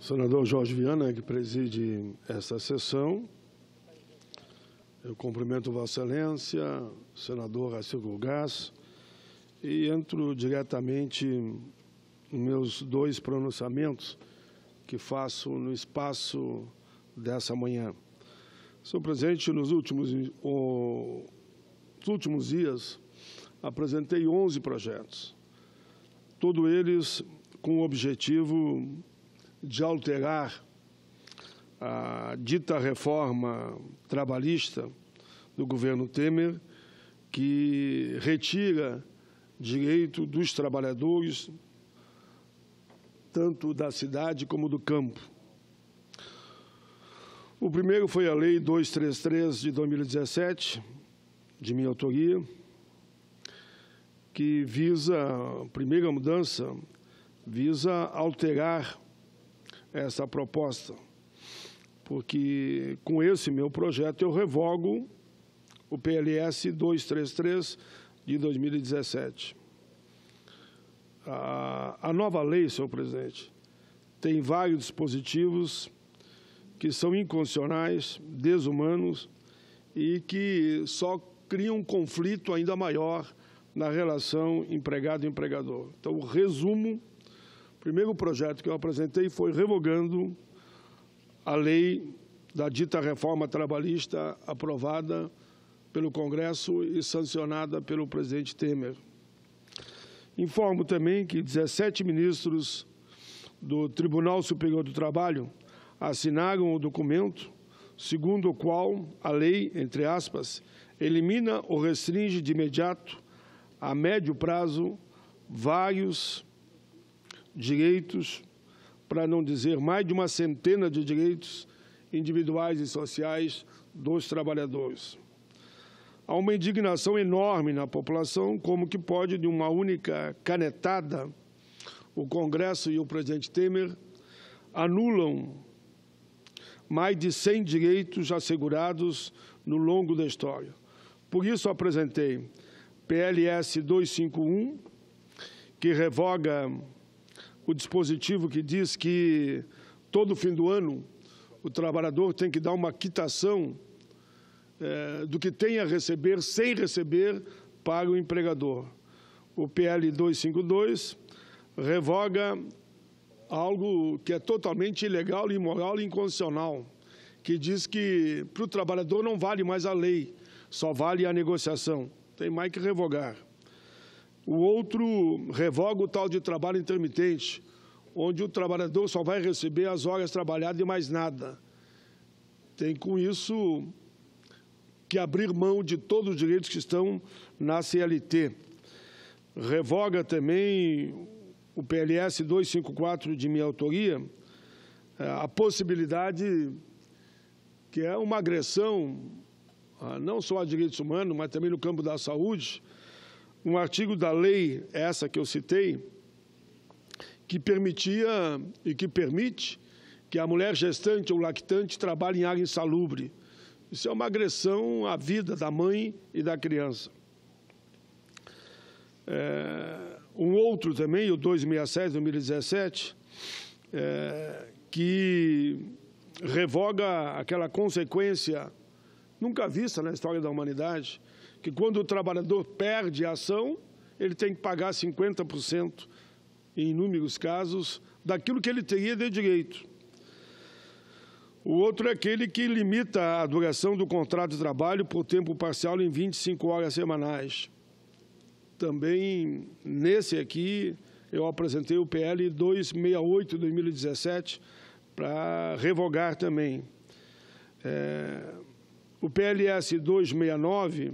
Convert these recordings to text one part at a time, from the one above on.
Senador Jorge Viana, que preside essa sessão. Eu cumprimento Vossa Excelência, senador Arcílio Gás, e entro diretamente nos meus dois pronunciamentos que faço no espaço dessa manhã. Senhor presidente, nos últimos dias, apresentei 11 projetos, todos eles com o objetivo de alterar a dita reforma trabalhista do governo Temer, que retira direito dos trabalhadores, tanto da cidade como do campo. O primeiro foi a Lei 233 de 2017, de minha autoria, que visa, a primeira mudança, visa alterar essa proposta, porque com esse meu projeto eu revogo o PLS 233 de 2017. A nova lei, senhor presidente, tem vários dispositivos que são inconstitucionais, desumanos e que só criam um conflito ainda maior na relação empregado-empregador. Então, o resumo: o primeiro projeto que eu apresentei foi revogando a lei da dita reforma trabalhista aprovada pelo Congresso e sancionada pelo presidente Temer. Informo também que 17 ministros do Tribunal Superior do Trabalho assinaram o documento segundo o qual a lei, entre aspas, elimina ou restringe de imediato, a médio prazo, vários direitos, para não dizer mais de uma centena de direitos individuais e sociais dos trabalhadores. Há uma indignação enorme na população, como que pode, de uma única canetada, o Congresso e o presidente Temer anulam mais de 100 direitos assegurados no longo da história. Por isso apresentei PLS 251, que revoga o dispositivo que diz que todo fim do ano o trabalhador tem que dar uma quitação do que tem a receber sem receber para o empregador. O PL 252 revoga algo que é totalmente ilegal, imoral e inconstitucional, que diz que para o trabalhador não vale mais a lei, só vale a negociação. Tem mais que revogar. O outro revoga o tal de trabalho intermitente, onde o trabalhador só vai receber as horas trabalhadas e mais nada. Tem, com isso, que abrir mão de todos os direitos que estão na CLT. Revoga também o PLS 254 de minha autoria, a possibilidade, que é uma agressão, não só a direitos humanos, mas também no campo da saúde, um artigo da lei, essa que eu citei, que permitia e que permite que a mulher gestante ou lactante trabalhe em área insalubre. Isso é uma agressão à vida da mãe e da criança. Um outro também, o 267 de 2017, que revoga aquela consequência nunca vista na história da humanidade, que quando o trabalhador perde a ação, ele tem que pagar 50%, em inúmeros casos, daquilo que ele teria de direito. O outro é aquele que limita a duração do contrato de trabalho por tempo parcial em 25 horas semanais. Também, nesse aqui, eu apresentei o PL 268 de 2017 para revogar também. O PLS 269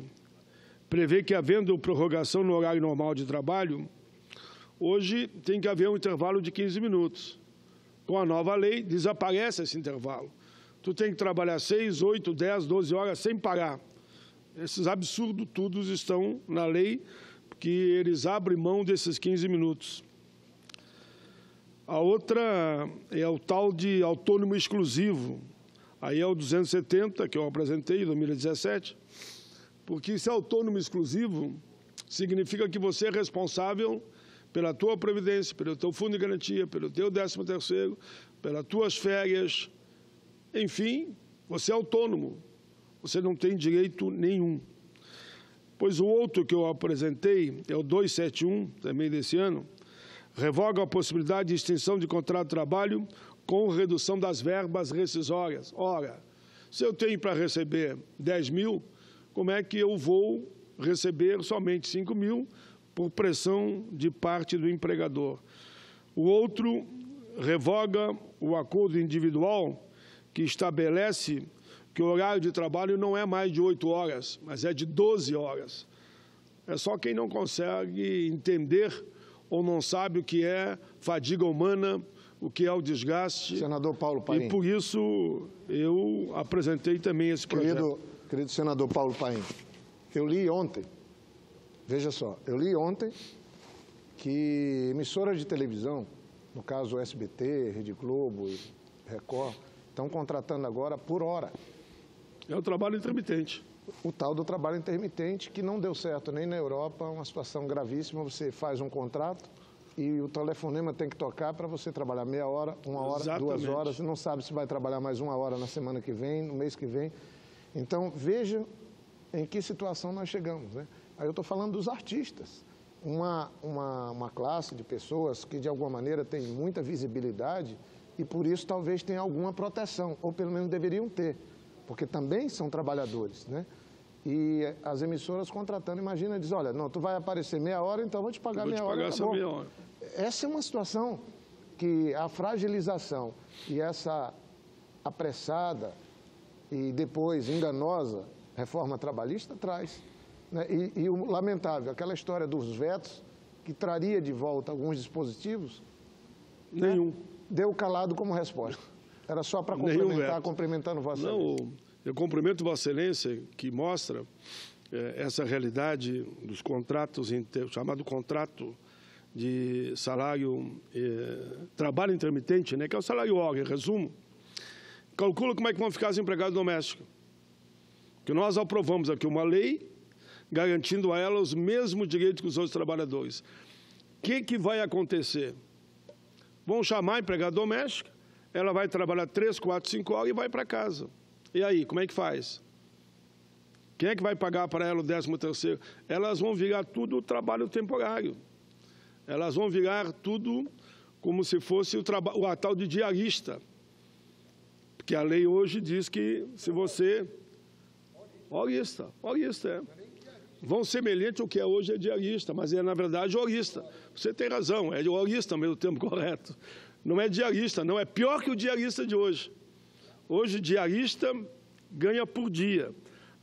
prevê que, havendo prorrogação no horário normal de trabalho, hoje tem que haver um intervalo de 15 minutos. Com a nova lei, desaparece esse intervalo. Tu tem que trabalhar 6, 8, 10, 12 horas sem parar. Esses absurdos todos estão na lei, porque eles abrem mão desses 15 minutos. A outra é o tal de autônomo exclusivo. Aí é o 270, que eu apresentei em 2017, porque esse autônomo exclusivo significa que você é responsável pela tua previdência, pelo teu fundo de garantia, pelo teu 13º, pelas tuas férias, enfim, você é autônomo, você não tem direito nenhum. Pois o outro que eu apresentei é o 271, também desse ano, revoga a possibilidade de extinção de contrato de trabalho com redução das verbas rescisórias. Ora, se eu tenho para receber 10 mil, como é que eu vou receber somente 5 mil por pressão de parte do empregador? O outro revoga o acordo individual que estabelece que o horário de trabalho não é mais de 8 horas, mas é de 12 horas. É só quem não consegue entender ou não sabe o que é fadiga humana, o que é o desgaste. Senador Paulo Paim. E por isso eu apresentei também esse projeto. Querido senador Paulo Paim, eu li ontem, veja só, eu li ontem que emissoras de televisão, no caso SBT, Rede Globo e Record, estão contratando agora por hora. É o trabalho intermitente. O tal do trabalho intermitente, que não deu certo nem na Europa, uma situação gravíssima. Você faz um contrato e o telefonema tem que tocar para você trabalhar meia hora, 1 hora, Exatamente. 2 horas. Você não sabe se vai trabalhar mais 1 hora na semana que vem, no mês que vem. Então, veja em que situação nós chegamos, né? Aí eu estou falando dos artistas. Uma classe de pessoas que, de alguma maneira, tem muita visibilidade e, por isso, talvez tenha alguma proteção, ou pelo menos deveriam ter, porque também são trabalhadores, né? E as emissoras contratando, imagina, diz, olha, não, tu vai aparecer meia hora, então eu vou te pagar meia hora. Essa meia hora. Essa é uma situação que a fragilização e essa apressada e depois enganosa reforma trabalhista traz, né? E o lamentável, aquela história dos vetos, que traria de volta alguns dispositivos, nenhum. Né? Deu calado como resposta. Era só para complementar, cumprimentando Vossa Excelência. Não, eu cumprimento Vossa Excelência, que mostra essa realidade dos contratos, chamado contrato de salário, trabalho intermitente, né, que é o salário hora, em resumo. Calcula como é que vão ficar os empregados domésticos. Que nós aprovamos aqui uma lei garantindo a ela os mesmos direitos que os outros trabalhadores. O que vai acontecer? Vão chamar a empregada doméstica, ela vai trabalhar 3, 4, 5 horas e vai para casa. E aí, como é que faz? Quem é que vai pagar para ela o 13º? Elas vão virar tudo trabalho temporário. Elas vão virar tudo como se fosse o tal de diarista. Porque a lei hoje diz que se você... Horista, vão semelhante ao que é hoje é diarista, mas é, na verdade, horista. Você tem razão, é horista mesmo o termo correto. Não é diarista, não, é pior que o diarista de hoje. Hoje, diarista ganha por dia.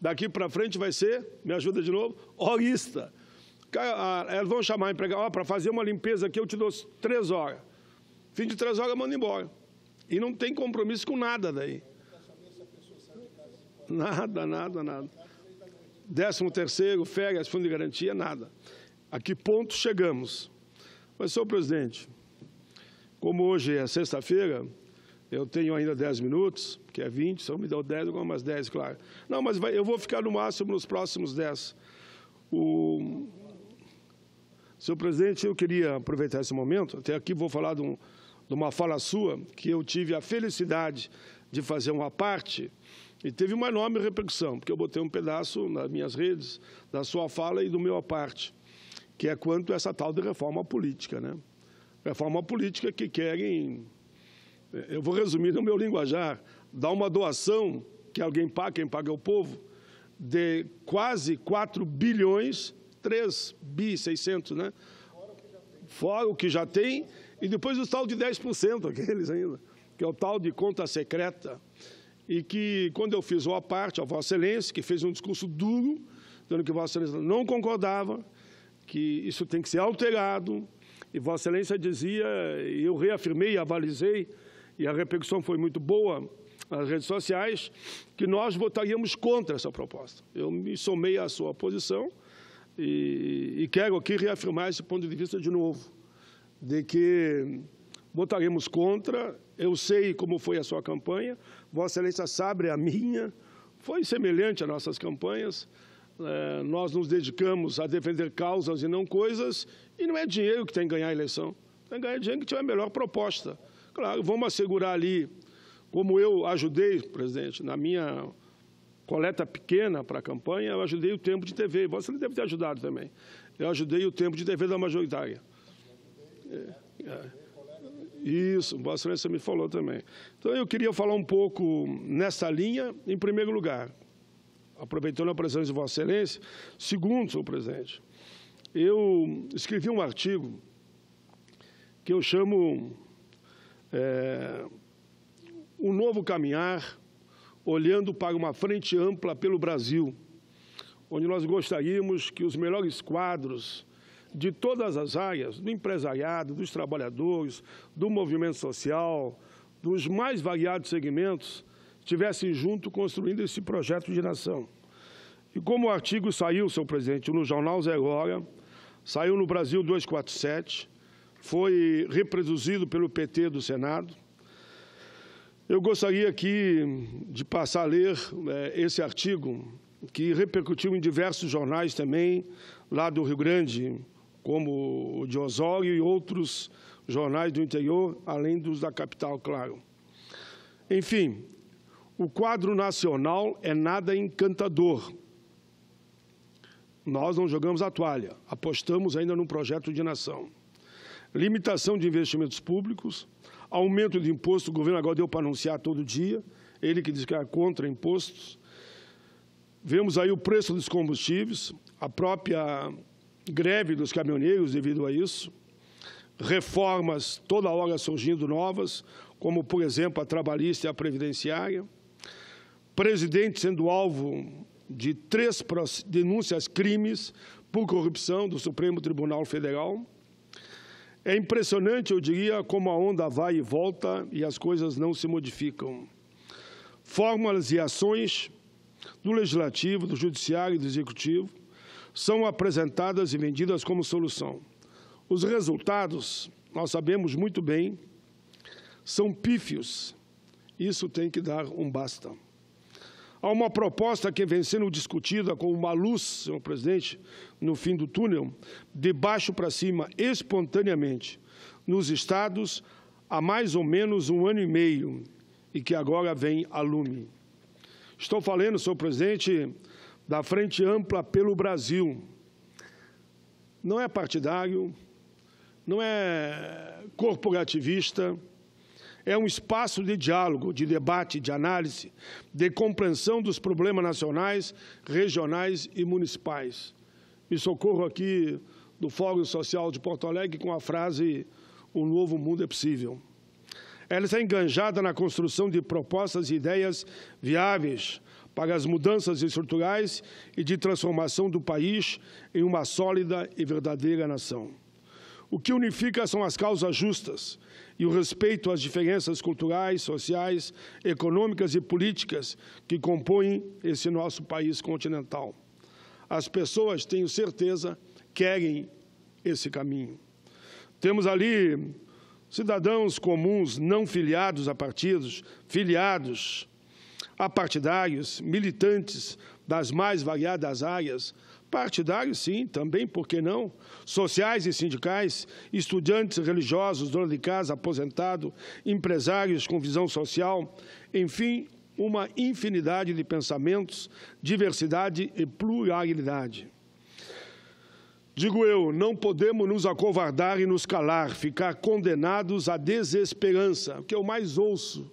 Daqui para frente vai ser, me ajuda de novo, horista. Elas vão chamar a empregada, para fazer uma limpeza aqui eu te dou 3 horas. Fim de 3 horas eu mando embora. E não tem compromisso com nada daí. Nada. 13º, férias, fundo de garantia, nada. A que ponto chegamos? Mas, senhor presidente, como hoje é sexta-feira, eu tenho ainda 10 minutos, que é 20, se eu me der 10, eu vou mais 10, claro. Não, mas eu vou ficar no máximo nos próximos 10. Senhor presidente, eu queria aproveitar esse momento, até aqui vou falar de uma fala sua, que eu tive a felicidade de fazer uma parte, e teve uma enorme repercussão, porque eu botei um pedaço nas minhas redes da sua fala e do meu à parte, que é quanto a essa tal de reforma política, né? Reforma política que querem, eu vou resumir no meu linguajar, dar uma doação, que alguém paga, quem paga é o povo, de quase 4 bilhões, 3 bi 600, né? Fora o que já tem, e depois o tal de 10%, aqueles ainda, que é o tal de conta secreta, e que, quando eu fiz o à parte, a Vossa Excelência, que fez um discurso duro, dizendo que Vossa Excelência não concordava, que isso tem que ser alterado, e Vossa Excelência dizia, e eu reafirmei e avalizei, e a repercussão foi muito boa nas redes sociais, que nós votaríamos contra essa proposta. Eu me somei à sua posição e quero aqui reafirmar esse ponto de vista de novo, de que votaremos contra. Eu sei como foi a sua campanha, Vossa Excelência sabe a minha, foi semelhante às nossas campanhas. Nós nos dedicamos a defender causas e não coisas, E não é dinheiro que tem que ganhar a eleição, tem que ganhar dinheiro que tiver a melhor proposta. Claro, vamos assegurar ali, como eu ajudei, presidente, na minha coleta pequena para a campanha, eu ajudei o tempo de TV. Você deve ter ajudado também. Eu ajudei o tempo de TV da majoritária. Isso, Vossa Excelência me falou também. Então, eu queria falar um pouco nessa linha, em primeiro lugar, aproveitando a presença de Vossa Excelência. Segundo, senhor presidente, eu escrevi um artigo que eu chamo Um Novo Caminhar, olhando para uma frente ampla pelo Brasil, onde nós gostaríamos que os melhores quadros de todas as áreas, do empresariado, dos trabalhadores, do movimento social, dos mais variados segmentos, estivessem junto construindo esse projeto de nação. E como o artigo saiu, senhor presidente, no jornal Zero Hora, saiu no Brasil 247, foi reproduzido pelo PT do Senado, eu gostaria aqui de passar a ler esse artigo, que repercutiu em diversos jornais também, lá do Rio Grande, como o de Osório e outros jornais do interior, além dos da capital, claro. Enfim, o quadro nacional é nada encantador. Nós não jogamos a toalha, apostamos ainda num projeto de nação. Limitação de investimentos públicos, aumento de imposto, o governo agora deu para anunciar todo dia, ele que diz que é contra impostos. Vemos aí o preço dos combustíveis, a própria greve dos caminhoneiros devido a isso, reformas toda hora surgindo novas, como, por exemplo, a trabalhista e a previdenciária, presidente sendo alvo de 3 denúncias crimes por corrupção do Supremo Tribunal Federal. É impressionante, eu diria, como a onda vai e volta e as coisas não se modificam. Fórmulas e ações do Legislativo, do Judiciário e do Executivo são apresentadas e vendidas como solução. Os resultados, nós sabemos muito bem, são pífios. Isso tem que dar um basta. Há uma proposta que vem sendo discutida com uma luz, senhor presidente, no fim do túnel, de baixo para cima, espontaneamente, nos estados, há mais ou menos 1 ano e meio, e que agora vem a lume. Estou falando, senhor presidente, da Frente Ampla pelo Brasil. Não é partidário, não é corporativista, é um espaço de diálogo, de debate, de análise, de compreensão dos problemas nacionais, regionais e municipais. Me socorro aqui do Fórum Social de Porto Alegre com a frase "O novo mundo é possível". Ela está enganjada na construção de propostas e ideias viáveis para as mudanças estruturais e de transformação do país em uma sólida e verdadeira nação. O que unifica são as causas justas e o respeito às diferenças culturais, sociais, econômicas e políticas que compõem esse nosso país continental. As pessoas, tenho certeza, querem esse caminho. Temos ali cidadãos comuns não filiados a partidos, filiados a partidários, militantes das mais variadas áreas, partidários, sim, também, por que não? Sociais e sindicais, estudantes religiosos, dona de casa, aposentado, empresários com visão social, enfim, uma infinidade de pensamentos, diversidade e pluralidade. Digo eu, não podemos nos acovardar e nos calar, ficar condenados à desesperança, o que eu mais ouço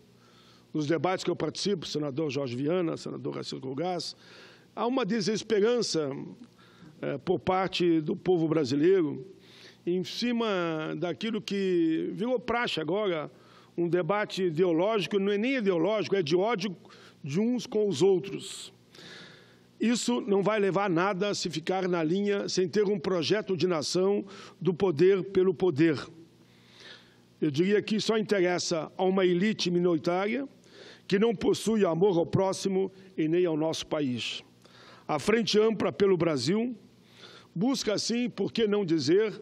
nos debates que eu participo, senador Jorge Viana, senador Racilco Gás, há uma desesperança por parte do povo brasileiro em cima daquilo que virou praxe agora, um debate ideológico, não é nem ideológico, é de ódio de uns com os outros. Isso não vai levar a nada se ficar na linha sem ter um projeto de nação do poder pelo poder. Eu diria que só interessa a uma elite minoritária que não possui amor ao próximo e nem ao nosso país. A Frente Ampla pelo Brasil busca, assim, por que não dizer,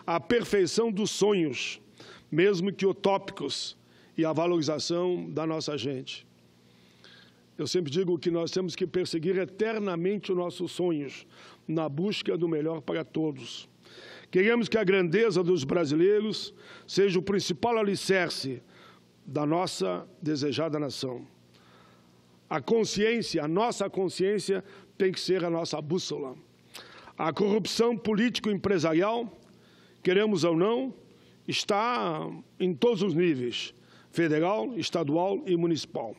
a perfeição dos sonhos, mesmo que utópicos, e a valorização da nossa gente. Eu sempre digo que nós temos que perseguir eternamente os nossos sonhos, na busca do melhor para todos. Queremos que a grandeza dos brasileiros seja o principal alicerce da nossa desejada nação. A consciência, a nossa consciência, tem que ser a nossa bússola. A corrupção político-empresarial, queremos ou não, está em todos os níveis, federal, estadual e municipal.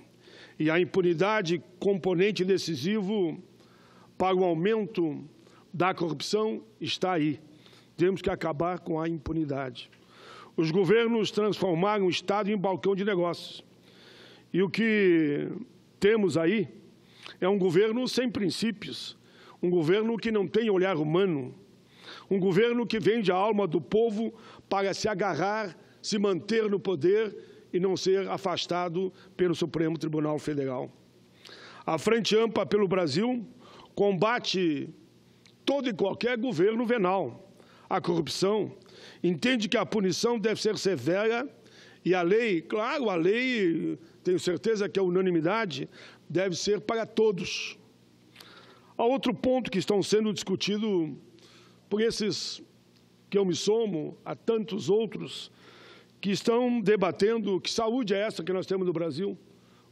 E a impunidade, componente decisivo para o aumento da corrupção, está aí. Temos que acabar com a impunidade. Os governos transformaram o Estado em balcão de negócios. E o que temos aí é um governo sem princípios, um governo que não tem olhar humano, um governo que vende a alma do povo para se agarrar, se manter no poder e não ser afastado pelo Supremo Tribunal Federal. A Frente Ampla pelo Brasil combate todo e qualquer governo venal, a corrupção, entende que a punição deve ser severa e a lei, claro, a lei, tenho certeza que a unanimidade deve ser para todos. Há outro ponto que estão sendo discutido por esses que eu me somo, a tantos outros, que estão debatendo que saúde é essa que nós temos no Brasil.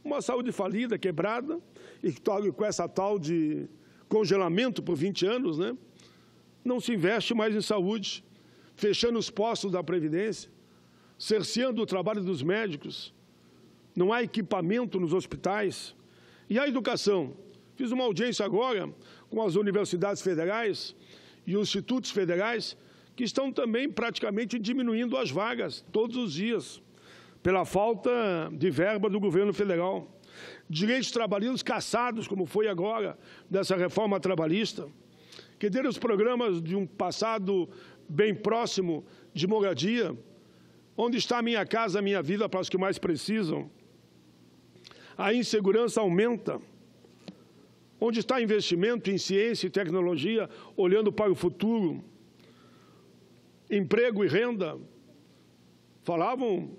Uma saúde falida, quebrada, e com essa tal de congelamento por 20 anos, né? Não se investe mais em saúde, fechando os postos da Previdência, cerceando o trabalho dos médicos, não há equipamento nos hospitais. E a educação? Fiz uma audiência agora com as universidades federais e os institutos federais, que estão também praticamente diminuindo as vagas todos os dias, pela falta de verba do governo federal. Direitos trabalhistas caçados, como foi agora, dessa reforma trabalhista. Quer os programas de um passado bem próximo de moradia, onde está a minha casa, a minha vida para os que mais precisam. A insegurança aumenta. Onde está investimento em ciência e tecnologia, olhando para o futuro? Emprego e renda. Falavam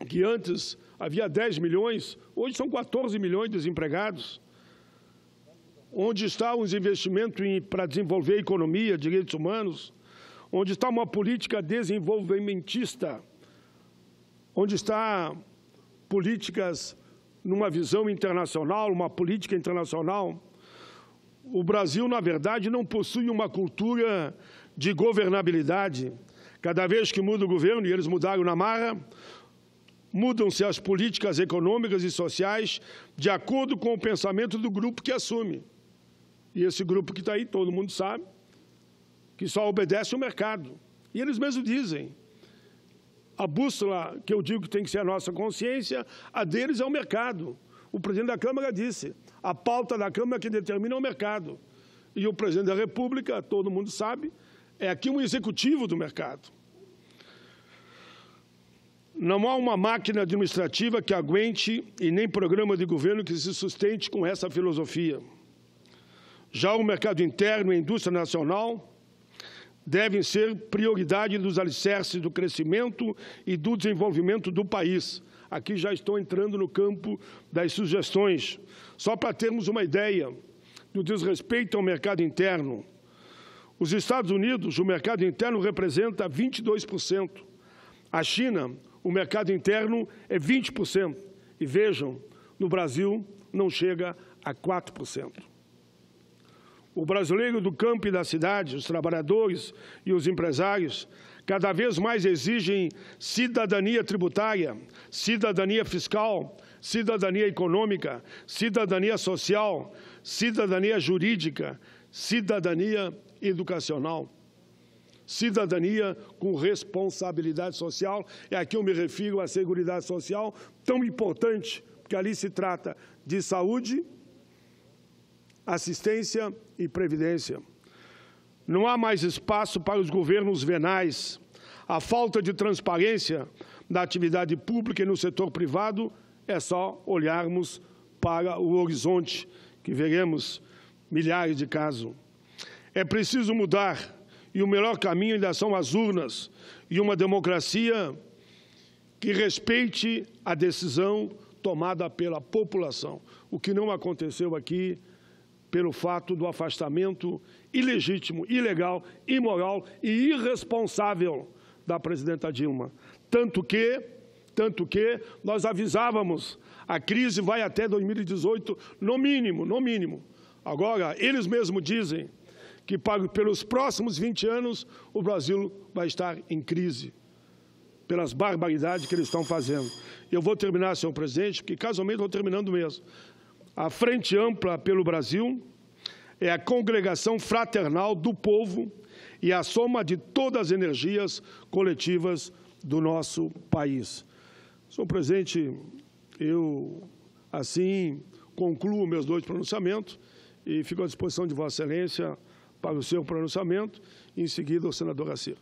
que antes havia 10 milhões, hoje são 14 milhões de desempregados. Onde estão os investimentos para desenvolver a economia, direitos humanos? Onde está uma política desenvolvimentista? Onde está políticas numa visão internacional, uma política internacional? O Brasil, na verdade, não possui uma cultura de governabilidade. Cada vez que muda o governo, e eles mudaram na marra, mudam-se as políticas econômicas e sociais de acordo com o pensamento do grupo que assume. E esse grupo que está aí, todo mundo sabe, que só obedece ao mercado. E eles mesmos dizem, a bússola que eu digo que tem que ser a nossa consciência, a deles é o mercado. O presidente da Câmara disse, a pauta da Câmara que determina é o mercado. E o presidente da República, todo mundo sabe, é aqui um executivo do mercado. Não há uma máquina administrativa que aguente e nem programa de governo que se sustente com essa filosofia. Já o mercado interno e a indústria nacional devem ser prioridade dos alicerces do crescimento e do desenvolvimento do país. Aqui já estou entrando no campo das sugestões. Só para termos uma ideia do desrespeito ao mercado interno. Os Estados Unidos, o mercado interno representa 22%. A China, o mercado interno é 20%. E vejam, no Brasil não chega a 4%. O brasileiro do campo e da cidade, os trabalhadores e os empresários, cada vez mais exigem cidadania tributária, cidadania fiscal, cidadania econômica, cidadania social, cidadania jurídica, cidadania educacional. Cidadania com responsabilidade social, e aqui eu me refiro à Seguridade Social, tão importante, porque ali se trata de saúde, assistência e previdência. Não há mais espaço para os governos venais. A falta de transparência da atividade pública e no setor privado é só olharmos para o horizonte, que veremos milhares de casos. É preciso mudar, e o melhor caminho ainda são as urnas e uma democracia que respeite a decisão tomada pela população. O que não aconteceu aqui pelo fato do afastamento ilegítimo, ilegal, imoral e irresponsável da presidenta Dilma. Tanto que nós avisávamos, a crise vai até 2018, no mínimo. Agora, eles mesmos dizem que pelos próximos 20 anos o Brasil vai estar em crise, pelas barbaridades que eles estão fazendo. Eu vou terminar, senhor presidente, porque casualmente estou terminando mesmo. A Frente Ampla pelo Brasil é a congregação fraternal do povo e a soma de todas as energias coletivas do nosso país. Senhor presidente, eu, assim, concluo meus 2 pronunciamentos e fico à disposição de Vossa Excelência para o seu pronunciamento e, em seguida, o senador Assir.